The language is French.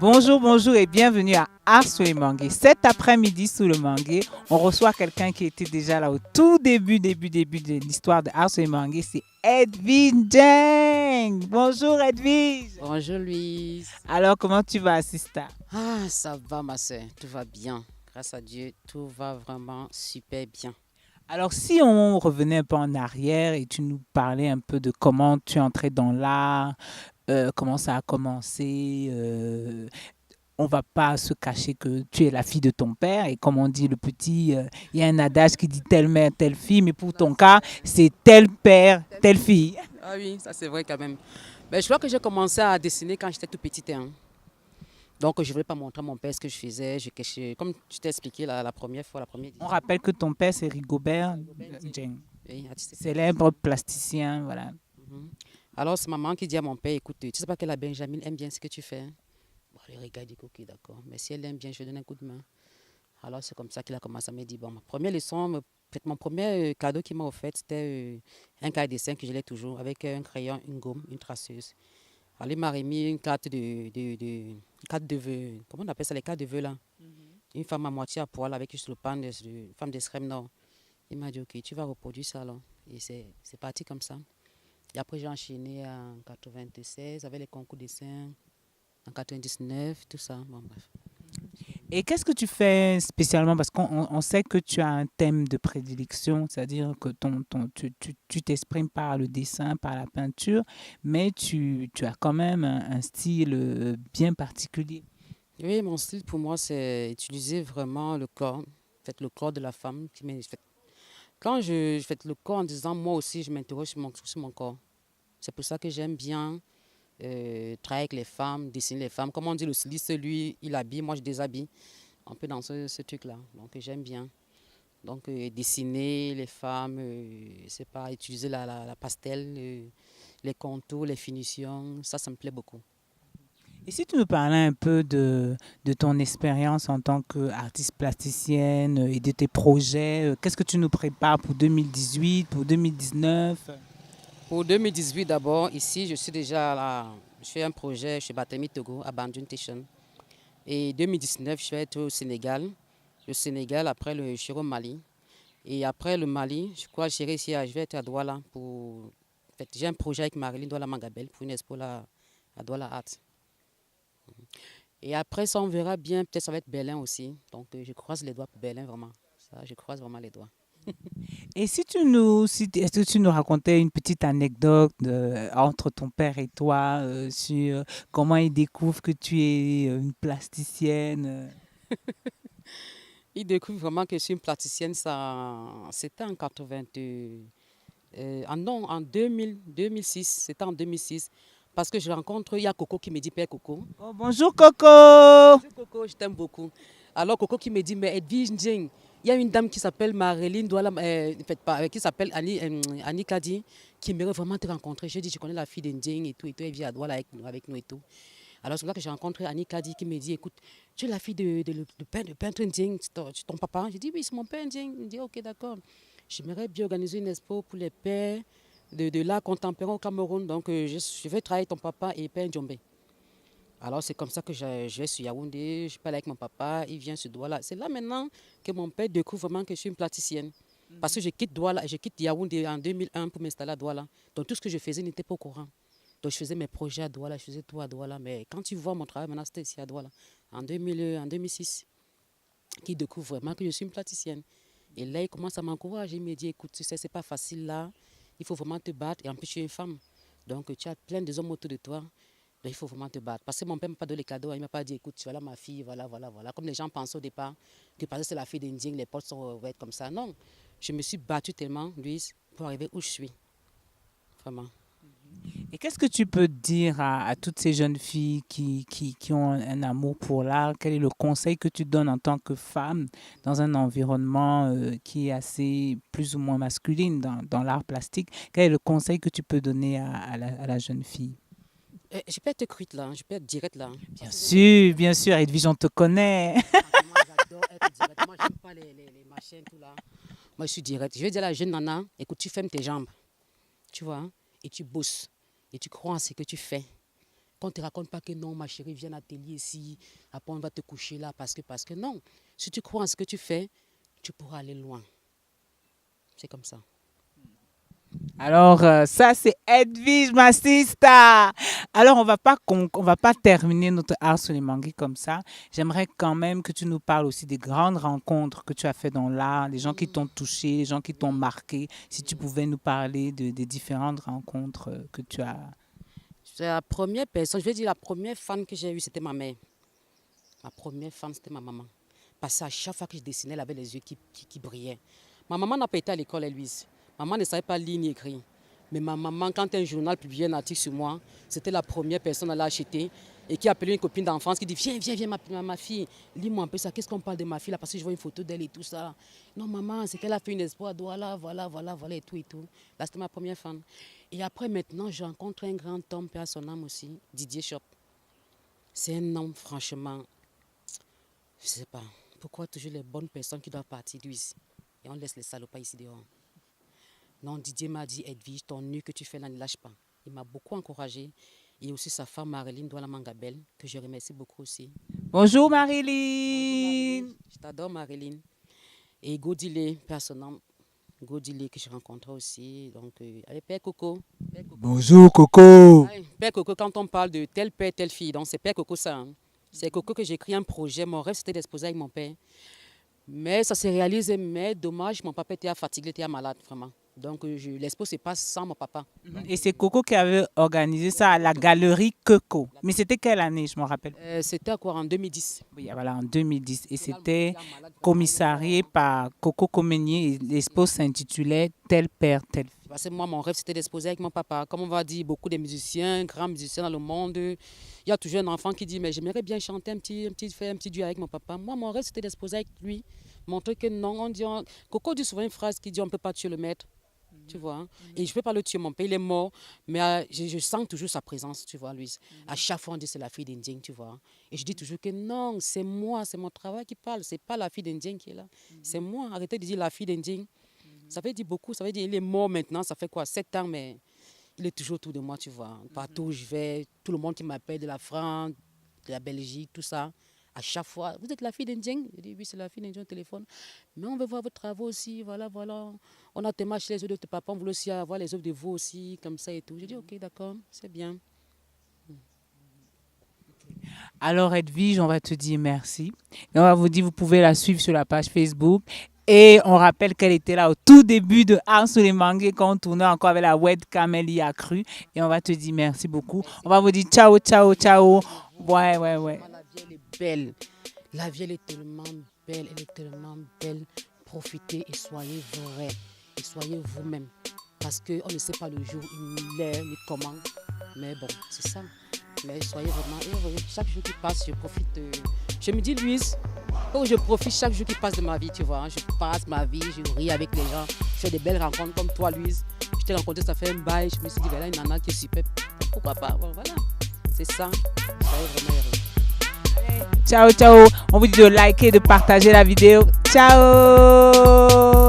Bonjour, bonjour et bienvenue à Art sur les manguiers. Cet après-midi, sous le manguier, on reçoit quelqu'un qui était déjà là au tout début de l'histoire de Art sur les manguiers. C'est Edwige Jeng. Bonjour Edwige. Bonjour Louise. Alors, comment tu vas, Sista? Ah, ça va ma soeur, tout va bien. Grâce à Dieu, tout va vraiment super bien. Alors, si on revenait un peu en arrière et tu nous parlais un peu de comment tu es entrée dans l'art, comment ça a commencé, on va pas se cacher que tu es la fille de ton père et comme on dit le petit, il y a un adage qui dit telle mère, telle fille, mais pour ton cas, c'est tel père, telle fille. Ah oui, ça c'est vrai quand même. Mais je crois que j'ai commencé à dessiner quand j'étais tout petite, hein. Donc je ne voulais pas montrer à mon père ce que je faisais. Je cachais, comme je t'ai expliqué la première fois, la première On édition. rappelle que ton père, c'est Rigobert Dieng, Oui, artiste plastique. célèbre plasticien, voilà. Mhm. Alors c'est maman qui dit à mon père, écoute, tu sais pas que la Benjamin aime bien ce que tu fais, hein? Bon, il regarde, il dit, ok, d'accord. Mais si elle aime bien, je lui donne un coup de main. Alors c'est comme ça qu'il a commencé à me dire, bon, ma première leçon, mon premier cadeau qu'il m'a offert, c'était un cahier de dessin que je l'ai toujours, avec un crayon, une gomme, une traceuse. Alors il m'a remis une carte une carte de vœux, comment on appelle ça, les cartes de vœux là? Une femme à moitié à poil avec juste le pan, une femme d'extrême nord. Il m'a dit, ok, tu vas reproduire ça là. Et c'est parti comme ça. Et après j'ai enchaîné en 96 avec les concours de dessin, en 99, tout ça. Bon, bref. Et qu'est-ce que tu fais spécialement? Parce qu'on sait que tu as un thème de prédilection, c'est-à-dire que tu t'exprimes par le dessin, par la peinture, mais tu as quand même un style bien particulier. Oui, mon style pour moi, c'est utiliser vraiment le corps, le corps de la femme. Quand je fais le corps en disant moi aussi, je m'interroge sur mon corps. C'est pour ça que j'aime bien travailler avec les femmes, dessiner les femmes. Comme on dit, le styliste, lui, il habille, moi je déshabille. Un peu dans ce truc-là. Donc j'aime bien. Donc dessiner les femmes, c'est pas utiliser la pastel, les contours, les finitions, ça me plaît beaucoup. Et si tu nous parlais un peu de ton expérience en tant qu'artiste plasticienne et de tes projets, qu'est-ce que tu nous prépares pour 2018, pour 2019? Pour 2018 d'abord, ici, je suis déjà là. Je fais un projet chez Batemi Togo à Bandung Station. Et 2019, je vais être au Sénégal. Le Sénégal, après le je serai au Mali. Et après le Mali, je crois que je vais être à Douala pour. En fait, j'ai un projet avec Marilyn Douala Mangabel pour une expo là, à Douala Art. Et après ça, on verra bien. Peut-être ça va être Berlin aussi. Donc je croise les doigts pour Berlin vraiment. Ça, je croise vraiment les doigts. Et est-ce que tu nous racontais une petite anecdote entre ton père et toi sur comment il découvre que tu es une plasticienne? Il découvre vraiment que je suis une plasticienne. C'était en 80. Non, en 2000, 2006. C'était en 2006. Parce que je rencontre, il y a Coco qui me dit, Père Coco. Oh, bonjour Coco! Bonjour Coco, je t'aime beaucoup. Alors Coco qui me dit, mais Edwige Ndiaye, il y a une dame qui s'appelle Marilyn Douala, qui s'appelle Annie Kadi, qui aimerait vraiment te rencontrer. Je dis, je connais la fille de Ndiaye et tout, elle vit à Douala avec nous et tout. Alors c'est là que j'ai rencontré Annie Kadi qui me dit, écoute, tu es la fille de peintre Ndiaye, c'est ton papa? Je dis, oui, c'est mon père Ndiaye. Il me dit, ok, d'accord. J'aimerais bien organiser une expo pour les pères de l'art contemporain au Cameroun. Donc je vais travailler avec ton papa et père Ndiombe. Alors c'est comme ça que je vais sur Yaoundé, je parle avec mon papa, il vient sur Douala. C'est là maintenant que mon père découvre vraiment que je suis une plasticienne. Parce que je quitte Douala, je quitte Yaoundé en 2001 pour m'installer à Douala. Donc tout ce que je faisais n'était pas au courant. Donc je faisais mes projets à Douala, je faisais tout à Douala. Mais quand tu vois mon travail maintenant, c'était ici à Douala, en 2006, qu'il découvre vraiment que je suis une plasticienne. Et là, il commence à m'encourager, il me dit, écoute, tu sais, c'est pas facile là, il faut vraiment te battre. Et en plus, je suis une femme. Donc tu as plein de hommes autour de toi. Donc, il faut vraiment te battre. Parce que mon père ne m'a pas donné les cadeaux. Il ne m'a pas dit, écoute, voilà ma fille, voilà, voilà, voilà. Comme les gens pensaient au départ, que parce que c'est la fille d'Indien, les portes vont être comme ça. Non, je me suis battue tellement, Louise, pour arriver où je suis. Vraiment. Et qu'est-ce que tu peux dire à toutes ces jeunes filles qui ont un amour pour l'art? Quel est le conseil que tu donnes en tant que femme dans un environnement qui est assez plus ou moins masculine dans l'art plastique? Quel est le conseil que tu peux donner à la jeune fille? Je peux être cruite là, je peux être directe là. Parce que Bien sûr, Edwige, on te connaît. franchement, j'adore être directe. Moi, je n'aime pas les machins, tout là. Moi, je suis directe. Je vais dire à la jeune nana, écoute, tu fermes tes jambes, tu vois, hein, et tu bosses, et tu crois en ce que tu fais. Qu'on ne te raconte pas que non, ma chérie, viens à l'atelier ici, après on va te coucher là, parce que non. Si tu crois en ce que tu fais, tu pourras aller loin. C'est comme ça. Alors, ça, c'est Edwige, ma sister. Alors, on va pas terminer notre art sur les mangues comme ça. J'aimerais quand même que tu nous parles aussi des grandes rencontres que tu as fait dans l'art, les gens qui t'ont touché, les gens qui t'ont marqué. Si tu pouvais nous parler des différentes rencontres que tu as. C'est la première personne, je vais dire la première fan que j'ai eue, c'était ma mère. Ma première fan, c'était ma maman. Parce qu'à chaque fois que je dessinais, elle avait les yeux qui brillaient. Ma maman n'a pas été à l'école, Louise. Maman ne savait pas lire ni écrire. Mais ma maman, quand un journal publiait un article sur moi, c'était la première personne à l'acheter et qui appelait une copine d'enfance qui dit viens, ma fille, lis-moi un peu ça. Qu'est-ce qu'on parle de ma fille là? Parce que je vois une photo d'elle et tout ça. Non, maman, c'est qu'elle a fait une espoir. Voilà, et tout et tout. Là, c'était ma première fan. Et après, maintenant, je rencontre un grand homme, paix à son âme aussi, Didier Chop. C'est un homme, franchement, je ne sais pas. Pourquoi toujours les bonnes personnes qui doivent partir d'ici? Et on laisse les salopards ici dehors. Non, Didier m'a dit, Edwige, ton nu que tu fais là, ne lâche pas. Il m'a beaucoup encouragée. Et aussi sa femme Marilyn Douala Mangabel, que je remercie beaucoup aussi. Bonjour Bonjour, Marilyn. je t'adore Marilyn. Et Godile, personnellement, Godile que je rencontrais aussi. Donc, allez, Père Coco. Bonjour Coco. Ouais, Père Coco, quand on parle de tel père, telle fille, donc c'est Père Coco ça. Hein. C'est Coco que j'ai écrit un projet. Mon rêve, c'était d'exposer avec mon père. Mais ça s'est réalisé, mais dommage, mon papa était fatigué, il était malade, vraiment. Donc, l'expo se passe sans mon papa. Et c'est Coco qui avait organisé ça à la galerie Coco. Mais c'était quelle année, je me rappelle? C'était quoi, en 2010. Oui, voilà, en 2010. Et c'était commissarié par Coco Comenier. Et l'expo s'intitulait Tel père, telle fille. Parce que moi, mon rêve, c'était d'exposer avec mon papa. Comme on va dire, beaucoup de musiciens, grands musiciens dans le monde, il y a toujours un enfant qui dit, mais j'aimerais bien chanter faire un petit duo avec mon papa. Moi, mon rêve, c'était d'exposer avec lui. Montrer que non, Coco dit souvent une phrase qui dit, on ne peut pas tuer le maître. Tu vois, hein? Et je ne peux pas le tuer, mon père, il est mort, mais je sens toujours sa présence, tu vois, Louise. À chaque fois, on dit c'est la fille d'Indien, tu vois. Et je dis toujours que non, c'est moi, c'est mon travail qui parle, c'est pas la fille d'Indien qui est là. C'est moi, arrêtez de dire la fille d'Indien. Ça veut dire beaucoup, ça veut dire il est mort maintenant, ça fait quoi, 7 ans, mais il est toujours autour de moi, tu vois. Partout où je vais, tout le monde qui m'appelle de la France, de la Belgique, tout ça. À chaque fois, vous êtes la fille d'Indien? Je dis oui, c'est la fille d'Indien au téléphone. Mais on veut voir vos travaux aussi, voilà. On a tellement acheté les œuvres de ton papa, on voulait aussi avoir les œuvres de vous aussi, comme ça et tout. J'ai dit ok, d'accord, c'est bien. Alors Edwige, on va te dire merci. Et on va vous dire, vous pouvez la suivre sur la page Facebook. Et on rappelle qu'elle était là au tout début de Art sur les mangues quand on tournait encore avec la webcam, elle y a cru. Et on va te dire merci beaucoup. On va vous dire ciao, ciao, ciao. Ouais. La vie, elle est belle. La vie, elle est tellement belle. Elle est tellement belle. Profitez et soyez vrai. Et soyez vous-même. Parce qu'on ne sait pas le jour, ni l'heure, ni comment. Mais bon, c'est ça. Mais soyez vraiment heureux. Chaque jour qui passe, je profite. Je me dis, Louise, je profite chaque jour qui passe de ma vie, tu vois. Je passe ma vie, je ris avec les gens. Je fais des belles rencontres comme toi, Louise. Je t'ai rencontré, ça fait un bail. Je me suis dit, voilà, une nana qui est super. Pourquoi pas? Bon, voilà. C'est ça. Soyez vraiment heureux. Ciao, ciao. On vous dit de liker, de partager la vidéo. Ciao.